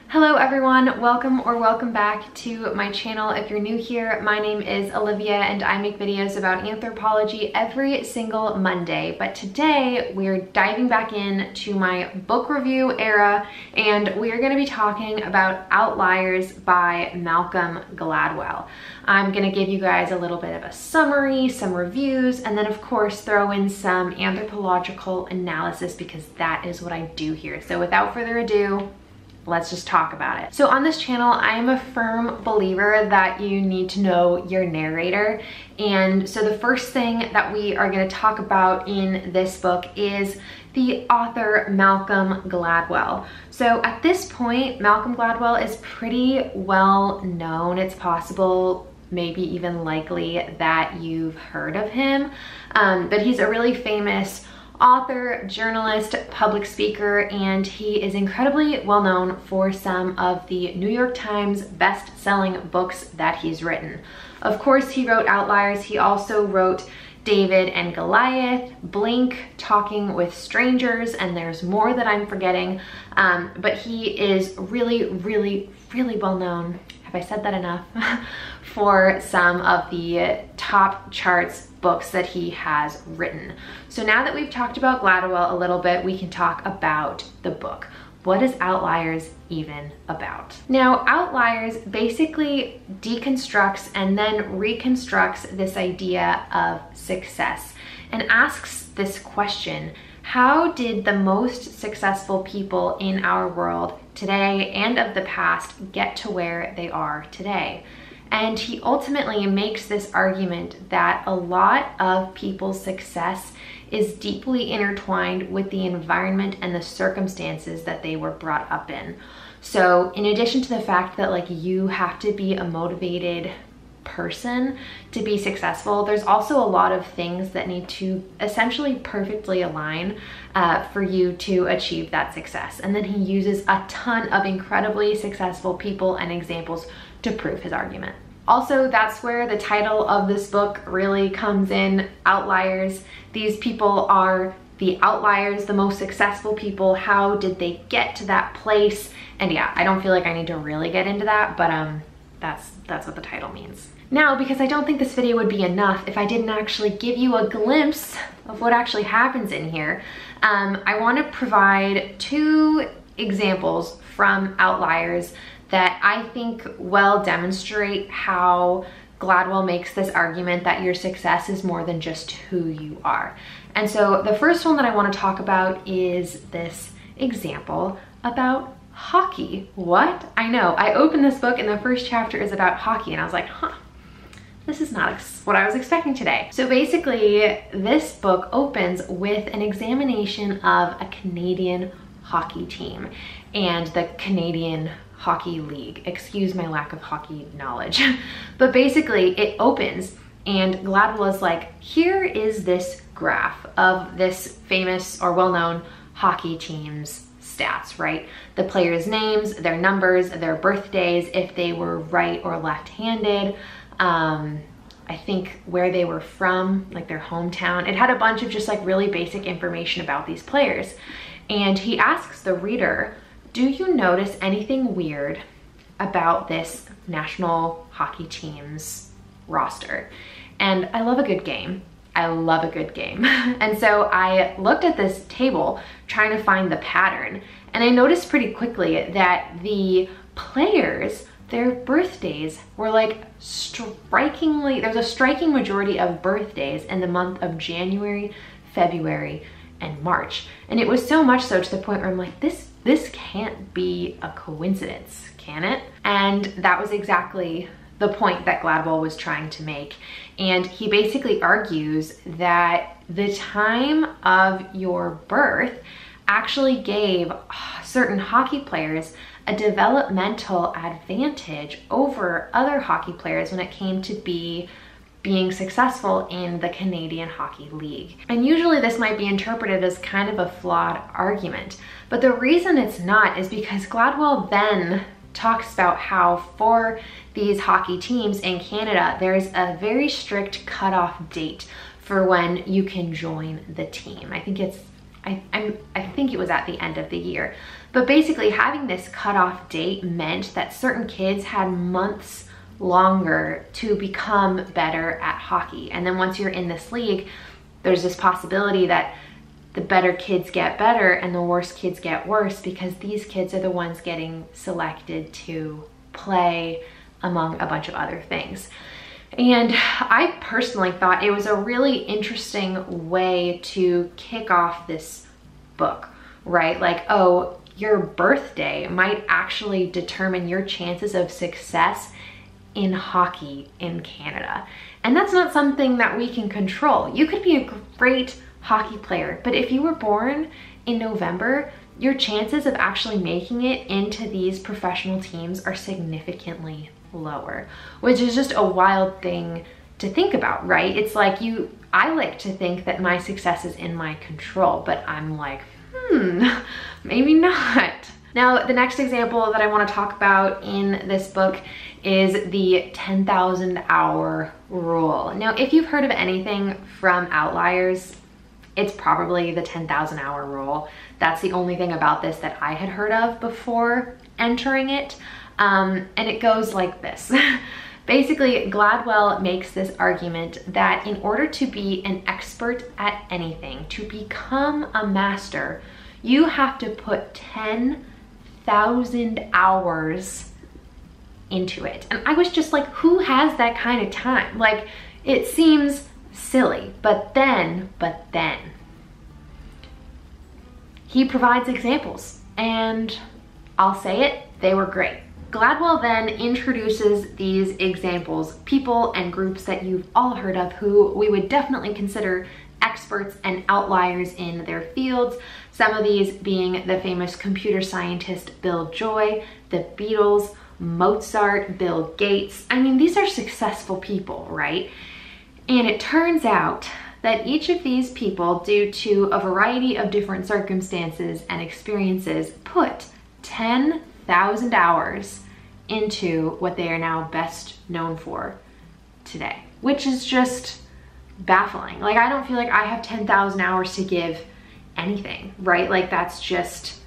Hello everyone, welcome back to my channel. If you're new here, my name is Olivia and I make videos about anthropology every single Monday. But today we're diving back into my book review era and we're going to be talking about Outliers by Malcolm Gladwell. I'm going to give you guys a little bit of a summary, some reviews, and then of course throw in some anthropological analysis because that is what I do here. So without further ado, let's just talk about it. So on this channel, I am a firm believer that you need to know your narrator. And so the first thing that we are going to talk about in this book is the author Malcolm Gladwell. So at this point, Malcolm Gladwell is pretty well known. It's possible, maybe even likely, that you've heard of him. But he's a really famous author, journalist, public speaker, and he is incredibly well known for some of the New York Times best-selling books that he's written. Of course, he wrote Outliers. He also wrote David and Goliath, Blink, Talking with Strangers, and there's more that I'm forgetting. But he is really well known. Have I said that enough? For some of the top charts books that he has written. So now that we've talked about Gladwell a little bit, we can talk about the book. What is Outliers even about? Now, Outliers basically deconstructs and then reconstructs this idea of success and asks this question: how did the most successful people in our world today and of the past get to where they are today? And he ultimately makes this argument that a lot of people's success is deeply intertwined with the environment and the circumstances that they were brought up in. So in addition to the fact that like you have to be a motivated person to be successful, there's also a lot of things that need to essentially perfectly align for you to achieve that success. And then he uses a ton of incredibly successful people and examples to prove his argument. Also, that's where the title of this book really comes in, Outliers. These people are the outliers, the most successful people. How did they get to that place? And yeah, I don't feel like I need to really get into that, but that's what the title means. Now, because I don't think this video would be enough if I didn't actually give you a glimpse of what actually happens in here, I want to provide two examples from Outliers that I think well demonstrate how Gladwell makes this argument that your success is more than just who you are. And so the first one that I want to talk about is this example about hockey. What? I know, I opened this book and the first chapter is about hockey and I was like, this is not what I was expecting today. So basically, this book opens with an examination of a Canadian hockey team and the Canadian Hockey League. Excuse my lack of hockey knowledge. But basically, it opens and Gladwell is like, here is this graph of this famous or well-known hockey team's stats, right? The players' names, their numbers, their birthdays, if they were right or left-handed, I think where they were from, like their hometown. It had a bunch of just like really basic information about these players. And he asks the reader, do you notice anything weird about this national hockey team's roster? And I love a good game. I love a good game. And so I looked at this table trying to find the pattern, and I noticed pretty quickly that the players, their birthdays were like strikingly, there's a striking majority of birthdays in the month of January, February, and March. And it was so much so to the point where I'm like, this can't be a coincidence, can it? And that was exactly the point that Gladwell was trying to make. And he basically argues that the time of your birth actually gave certain hockey players a developmental advantage over other hockey players when it came to being successful in the Canadian Hockey League. And usually this might be interpreted as kind of a flawed argument, but the reason it's not is because Gladwell then talks about how for these hockey teams in Canada, there's a very strict cutoff date for when you can join the team. I think it was at the end of the year. But basically having this cutoff date meant that certain kids had months longer to become better at hockey. And then once you're in this league, there's this possibility that the better kids get better and the worse kids get worse, because these kids are the ones getting selected to play among a bunch of other things. And I personally thought it was a really interesting way to kick off this book, right? Like, oh, your birthday might actually determine your chances of success in hockey in Canada. And that's not something that we can control. You could be a great hockey player, but if you were born in November, your chances of actually making it into these professional teams are significantly lower, which is just a wild thing to think about, right? It's like I like to think that my success is in my control, but I'm like, maybe not. Now, the next example that I want to talk about in this book is the 10,000 hour rule. Now, if you've heard of anything from Outliers, it's probably the 10,000 hour rule. That's the only thing about this that I had heard of before entering it. And it goes like this. Basically, Gladwell makes this argument that in order to be an expert at anything, to become a master, you have to put 10,000 hours into it. And I was just like, who has that kind of time? Like, it seems silly, but then he provides examples, and I'll say it, they were great. Gladwell then introduces these examples, people and groups that you've all heard of who we would definitely consider experts and outliers in their fields. Some of these being the famous computer scientist Bill Joy, the Beatles, Mozart, Bill Gates. I mean, these are successful people, right? And it turns out that each of these people, due to a variety of different circumstances and experiences, put 10,000 hours into what they are now best known for today, which is just baffling. Like, I don't feel like I have 10,000 hours to give anything, right? Like, that's just,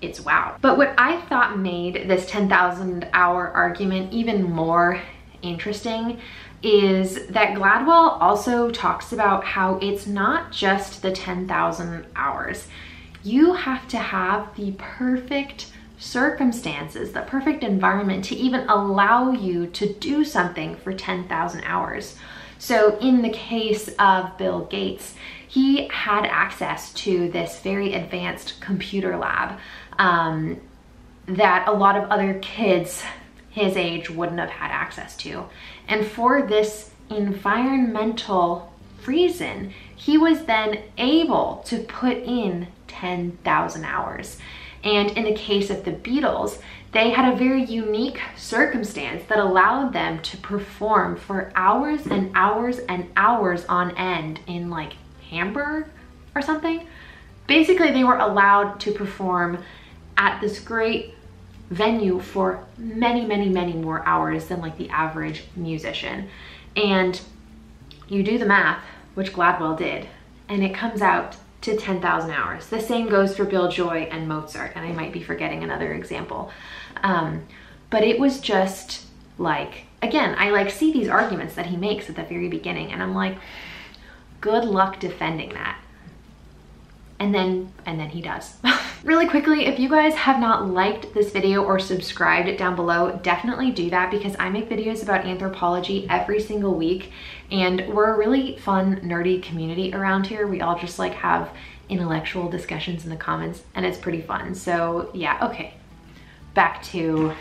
it's wow. But what I thought made this 10,000 hour argument even more interesting is that Gladwell also talks about how it's not just the 10,000 hours. You have to have the perfect circumstances, the perfect environment to even allow you to do something for 10,000 hours. So in the case of Bill Gates, he had access to this very advanced computer lab that a lot of other kids his age wouldn't have had access to. And for this environmental reason, he was then able to put in 10,000 hours. And in the case of the Beatles, they had a very unique circumstance that allowed them to perform for hours and hours and hours on end in like Hamburg or something. Basically, they were allowed to perform at this great venue for many, many, many more hours than like the average musician. And you do the math, which Gladwell did, and it comes out to 10,000 hours. The same goes for Bill Joy and Mozart, and I might be forgetting another example. But it was just like, again, I like see these arguments that he makes at the very beginning, and I'm like, good luck defending that. And then he does. Really quickly, if you guys have not liked this video or subscribed down below, definitely do that, because I make videos about anthropology every single week, and we're a really fun, nerdy community around here. We all just like have intellectual discussions in the comments, and it's pretty fun. So yeah, okay, back to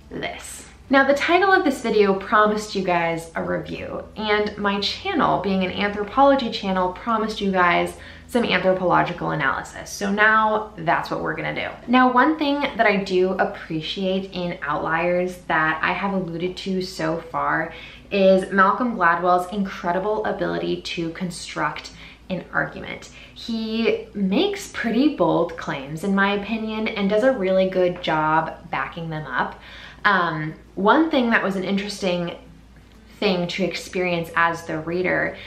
this. Now, the title of this video promised you guys a review, and my channel, being an anthropology channel, promised you guys some anthropological analysis. So now that's what we're gonna do. Now, one thing that I do appreciate in Outliers that I have alluded to so far is Malcolm Gladwell's incredible ability to construct an argument. He makes pretty bold claims, in my opinion, and does a really good job backing them up. One thing that was an interesting thing to experience as the reader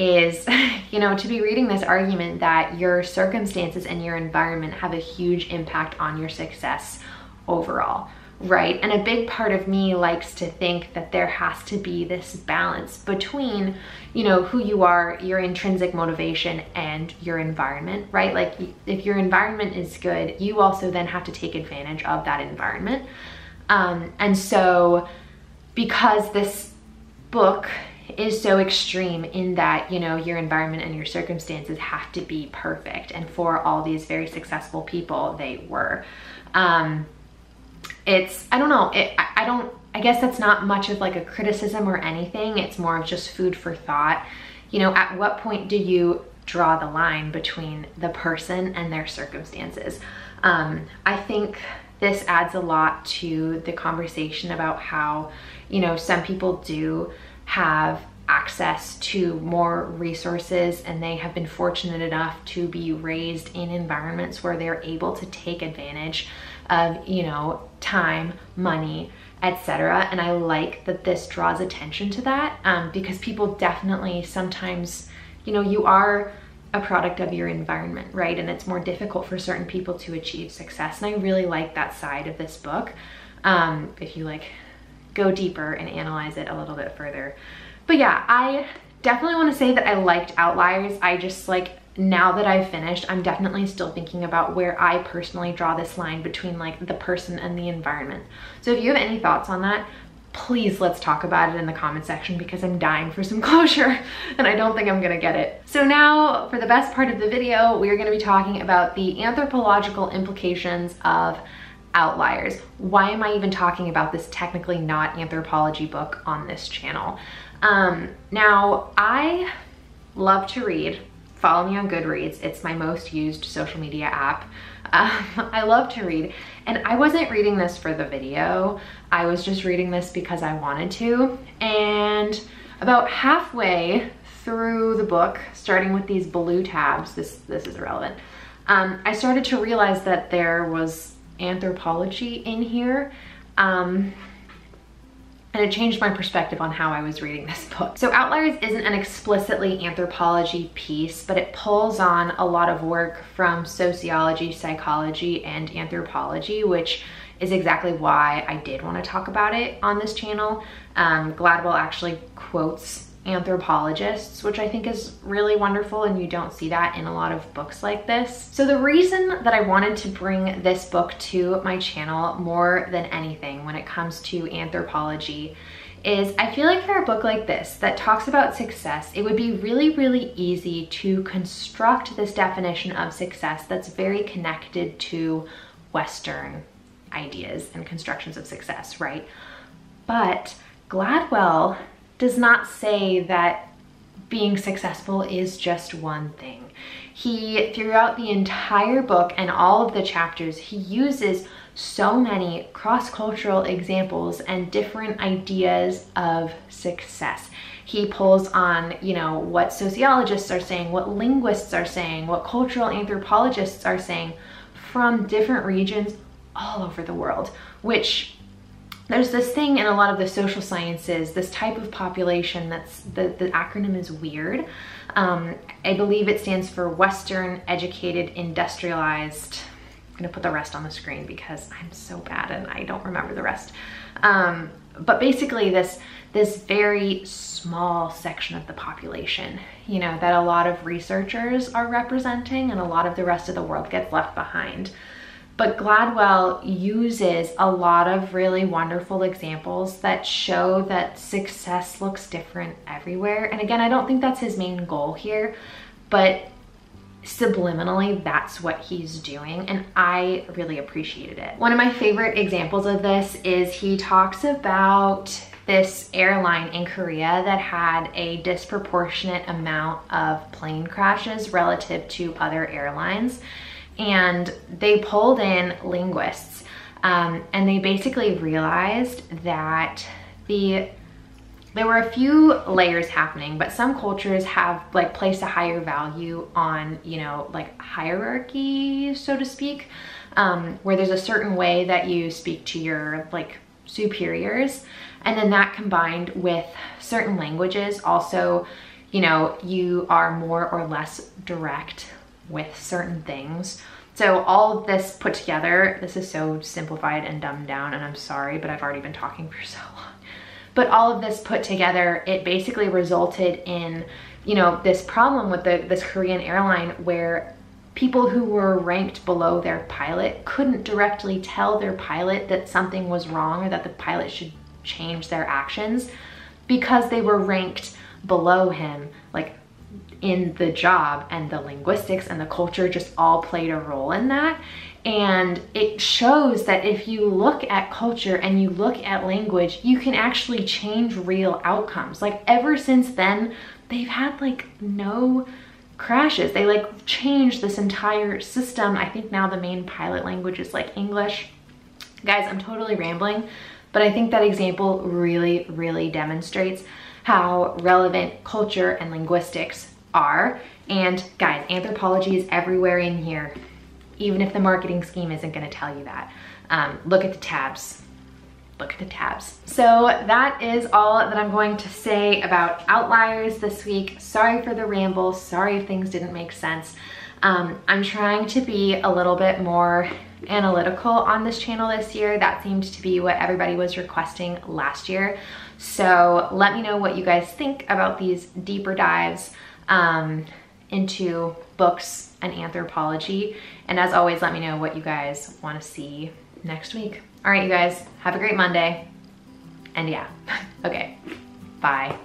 is, you know, to be reading this argument that your circumstances and your environment have a huge impact on your success overall, right? And a big part of me likes to think that there has to be this balance between, you know, who you are, your intrinsic motivation, and your environment, right? Like if your environment is good, you also then have to take advantage of that environment. And so because this book is so extreme in that, you know, your environment and your circumstances have to be perfect, and for all these very successful people, they were. It's, I don't know, I guess that's not much of like a criticism or anything. It's more of just food for thought. You know, at what point do you draw the line between the person and their circumstances? I think this adds a lot to the conversation about how, you know, some people do have access to more resources, and they have been fortunate enough to be raised in environments where they're able to take advantage of, you know, time, money, etc. And I like that this draws attention to that, because people definitely sometimes, you know, you are a product of your environment, right? And it's more difficult for certain people to achieve success. And I really like that side of this book, if you like go deeper and analyze it a little bit further. But yeah, I definitely want to say that I liked Outliers. I just like, now that I've finished, I'm definitely still thinking about where I personally draw this line between like the person and the environment. So if you have any thoughts on that, please let's talk about it in the comment section, because I'm dying for some closure and I don't think I'm gonna get it. So now for the best part of the video, we are gonna be talking about the anthropological implications of Outliers. Why am I even talking about this technically not anthropology book on this channel? Now, I love to read. Follow me on Goodreads. It's my most used social media app. I love to read, and I wasn't reading this for the video. I was just reading this because I wanted to. And about halfway through the book, starting with these blue tabs, this is irrelevant, I started to realize that there was anthropology in here. And it changed my perspective on how I was reading this book. So Outliers isn't an explicitly anthropology piece, but it pulls on a lot of work from sociology, psychology, and anthropology, which is exactly why I did want to talk about it on this channel. Gladwell actually quotes anthropologists, which I think is really wonderful, and you don't see that in a lot of books like this. So the reason that I wanted to bring this book to my channel more than anything when it comes to anthropology is I feel like for a book like this that talks about success, it would be really, really easy to construct this definition of success that's very connected to Western ideas and constructions of success, right? But Gladwell does not say that being successful is just one thing. He, throughout the entire book and all of the chapters, he uses so many cross-cultural examples and different ideas of success. He pulls on, you know, what sociologists are saying, what linguists are saying, what cultural anthropologists are saying from different regions all over the world, which there's this thing in a lot of the social sciences, this type of population that's, the acronym is weird. I believe it stands for Western, Educated, Industrialized. I'm gonna put the rest on the screen because I'm so bad and I don't remember the rest. But basically this very small section of the population, you know, that a lot of researchers are representing and a lot of the rest of the world gets left behind. But Gladwell uses a lot of really wonderful examples that show that success looks different everywhere. And again, I don't think that's his main goal here, but subliminally, that's what he's doing, and I really appreciated it. One of my favorite examples of this is he talks about this airline in Korea that had a disproportionate amount of plane crashes relative to other airlines. And they pulled in linguists, and they basically realized that there were a few layers happening, but some cultures have like placed a higher value on, you know, like hierarchy, so to speak, where there's a certain way that you speak to your like superiors. And then that combined with certain languages also, you know, you are more or less direct with certain things. So all of this put together, this is so simplified and dumbed down, and I'm sorry, but I've already been talking for so long. But all of this put together, it basically resulted in, you know, this problem with this Korean airline where people who were ranked below their pilot couldn't directly tell their pilot that something was wrong or that the pilot should change their actions because they were ranked below him, like in the job, and the linguistics and the culture just all played a role in that. And it shows that if you look at culture and you look at language, you can actually change real outcomes. Like ever since then, they've had like no crashes. They like changed this entire system. I think now the main pilot language is like English. Guys, I'm totally rambling, but I think that example really, really demonstrates how relevant culture and linguistics are. And guys, anthropology is everywhere in here, even if the marketing scheme isn't going to tell you that. Look at the tabs. Look at the tabs. So that is all that I'm going to say about Outliers this week. Sorry for the ramble. Sorry if things didn't make sense. I'm trying to be a little bit more analytical on this channel this year. That seemed to be what everybody was requesting last year. So let me know what you guys think about these deeper dives into books and anthropology. And as always, let me know what you guys want to see next week. All right, you guys, have a great Monday. And yeah, okay, bye.